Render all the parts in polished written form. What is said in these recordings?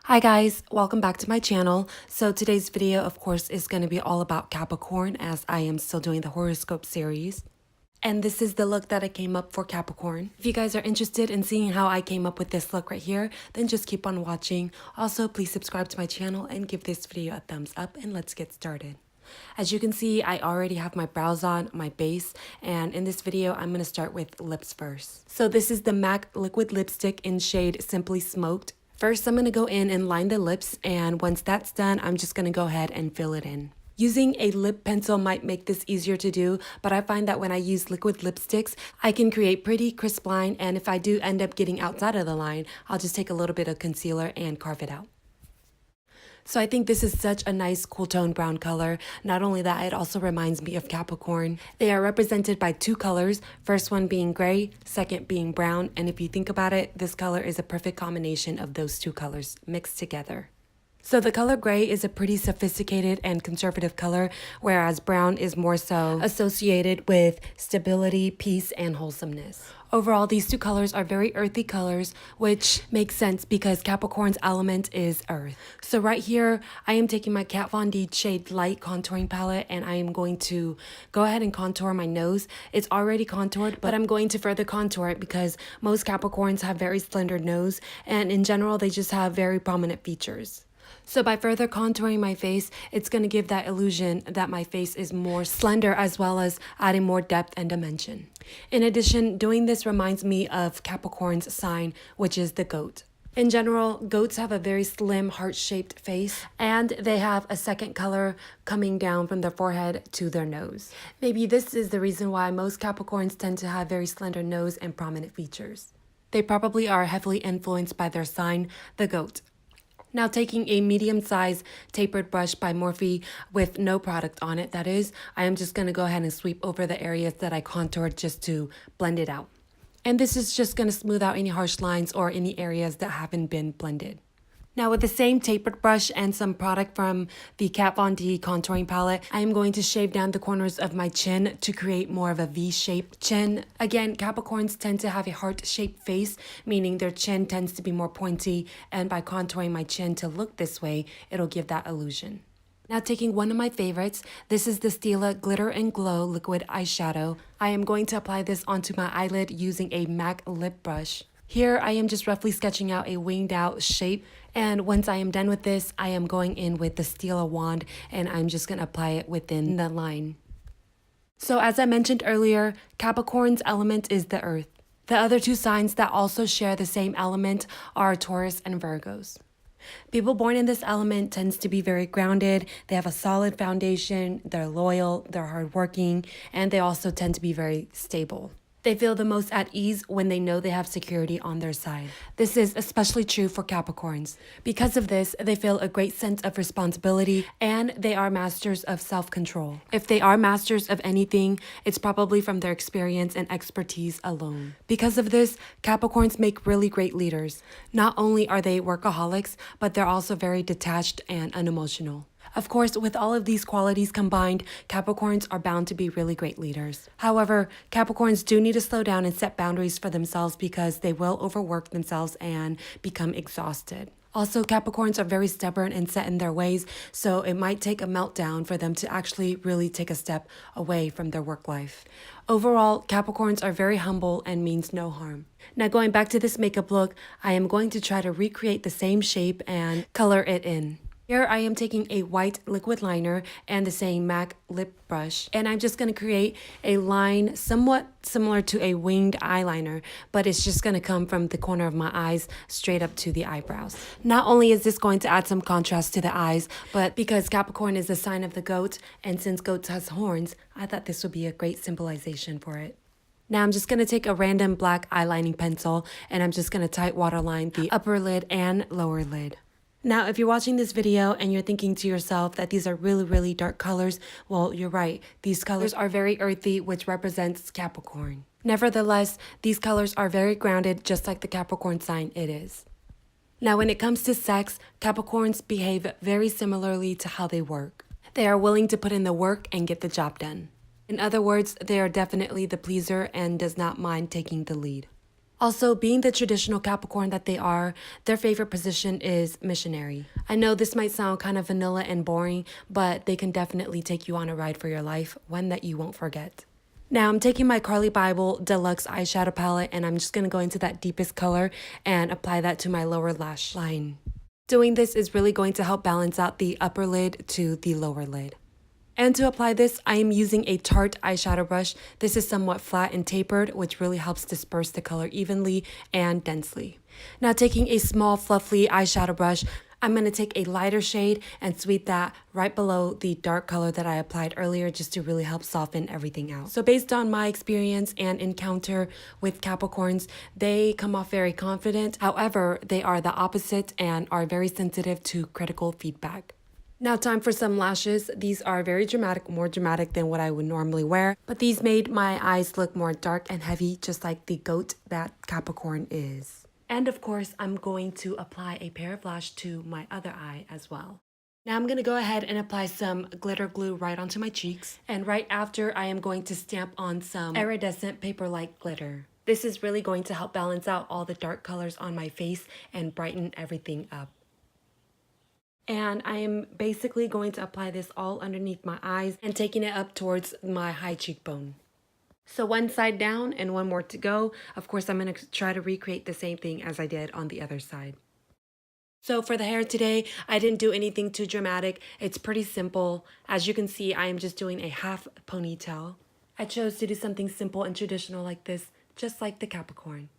Hi guys, welcome back to my channel. So today's video of course is going to be all about Capricorn as I am still doing the horoscope series. And this is the look that I came up for Capricorn. If you guys are interested in seeing how I came up with this look right here, then just keep on watching. Also, please subscribe to my channel and give this video a thumbs up and let's get started. As you can see, I already have my brows on, my base, and in this video, I'm going to start with lips first. So this is the MAC liquid lipstick in shade Simply Smoked. First, I'm going to go in and line the lips, and once that's done, I'm just going to go ahead and fill it in. Using a lip pencil might make this easier to do, but I find that when I use liquid lipsticks, I can create pretty crisp line, and if I do end up getting outside of the line, I'll just take a little bit of concealer and carve it out. So I think this is such a nice cool tone brown color. Not only that, it also reminds me of Capricorn. They are represented by two colors, first one being gray, second being brown, and if you think about it, this color is a perfect combination of those two colors mixed together. So the color gray is a pretty sophisticated and conservative color, whereas brown is more so associated with stability, peace, and wholesomeness. Overall, these two colors are very earthy colors, which makes sense because Capricorn's element is earth. So right here, I am taking my Kat Von D Shade Light contouring palette and I am going to go ahead and contour my nose. It's already contoured, but I'm going to further contour it because most Capricorns have very slender nose and in general, they just have very prominent features. So by further contouring my face, it's going to give that illusion that my face is more slender as well as adding more depth and dimension. In addition, doing this reminds me of Capricorn's sign, which is the goat. In general, goats have a very slim heart-shaped face and they have a second color coming down from their forehead to their nose. Maybe this is the reason why most Capricorns tend to have very slender nose and prominent features. They probably are heavily influenced by their sign, the goat. Now taking a medium-sized tapered brush by Morphe with no product on it, that is, I am just going to go ahead and sweep over the areas that I contoured just to blend it out. And this is just going to smooth out any harsh lines or any areas that haven't been blended. Now with the same tapered brush and some product from the Kat Von D contouring palette, I am going to shave down the corners of my chin to create more of a V-shaped chin. Again, Capricorns tend to have a heart-shaped face, meaning their chin tends to be more pointy, and by contouring my chin to look this way, it'll give that illusion. Now taking one of my favorites, this is the Stila Glitter and Glow Liquid Eyeshadow. I am going to apply this onto my eyelid using a MAC lip brush. Here I am just roughly sketching out a winged out shape, and once I am done with this, I am going in with the Stila wand and I'm just going to apply it within the line. So as I mentioned earlier, Capricorn's element is the earth. The other two signs that also share the same element are Taurus and Virgos. People born in this element tends to be very grounded, they have a solid foundation, they're loyal, they're hardworking, and they also tend to be very stable. They feel the most at ease when they know they have security on their side. This is especially true for Capricorns. Because of this, they feel a great sense of responsibility and they are masters of self-control. If they are masters of anything, it's probably from their experience and expertise alone. Because of this, Capricorns make really great leaders. Not only are they workaholics, but they're also very detached and unemotional. Of course, with all of these qualities combined, Capricorns are bound to be really great leaders. However, Capricorns do need to slow down and set boundaries for themselves because they will overwork themselves and become exhausted. Also, Capricorns are very stubborn and set in their ways, so it might take a meltdown for them to actually really take a step away from their work life. Overall, Capricorns are very humble and means no harm. Now going back to this makeup look, I am going to try to recreate the same shape and color it in. Here I am taking a white liquid liner and the same MAC lip brush, and I'm just going to create a line somewhat similar to a winged eyeliner, but it's just going to come from the corner of my eyes straight up to the eyebrows. Not only is this going to add some contrast to the eyes, but because Capricorn is the sign of the goat, and since goats has horns, I thought this would be a great symbolization for it. Now I'm just going to take a random black eyelining pencil and I'm just going to tight waterline the upper lid and lower lid. Now, if you're watching this video and you're thinking to yourself that these are really dark colors, well, you're right. These colors are very earthy, which represents Capricorn. Nevertheless, these colors are very grounded, just like the Capricorn sign it is. Now, when it comes to sex, Capricorns behave very similarly to how they work. They are willing to put in the work and get the job done. In other words, they are definitely the pleaser and does not mind taking the lead. Also, being the traditional Capricorn that they are, their favorite position is missionary. I know this might sound kind of vanilla and boring, but they can definitely take you on a ride for your life, one that you won't forget. Now I'm taking my Carly Bible Deluxe eyeshadow palette and I'm just going to go into that deepest color and apply that to my lower lash line. Doing this is really going to help balance out the upper lid to the lower lid. And to apply this, I am using a Tarte eyeshadow brush. This is somewhat flat and tapered, which really helps disperse the color evenly and densely. Now taking a small fluffy eyeshadow brush, I'm going to take a lighter shade and sweep that right below the dark color that I applied earlier just to really help soften everything out. So based on my experience and encounter with Capricorns, they come off very confident. However, they are the opposite and are very sensitive to critical feedback. Now time for some lashes. These are very dramatic, more dramatic than what I would normally wear, but these made my eyes look more dark and heavy, just like the goat that Capricorn is. And of course, I'm going to apply a pair of lash to my other eye as well. Now I'm going to go ahead and apply some glitter glue right onto my cheeks. And right after, I am going to stamp on some iridescent paper-like glitter. This is really going to help balance out all the dark colors on my face and brighten everything up. And I am basically going to apply this all underneath my eyes and taking it up towards my high cheekbone. So one side down and one more to go. Of course, I'm going to try to recreate the same thing as I did on the other side. So for the hair today, I didn't do anything too dramatic. It's pretty simple. As you can see, I am just doing a half ponytail. I chose to do something simple and traditional like this, just like the Capricorn.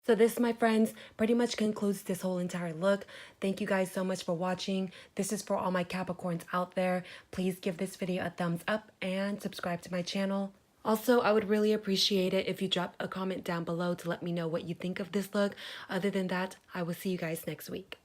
So this, my friends, pretty much concludes this whole entire look. Thank you guys so much for watching. This is for all my Capricorns out there. Please give this video a thumbs up and subscribe to my channel. Also, I would really appreciate it if you drop a comment down below to let me know what you think of this look. Other than that, I will see you guys next week.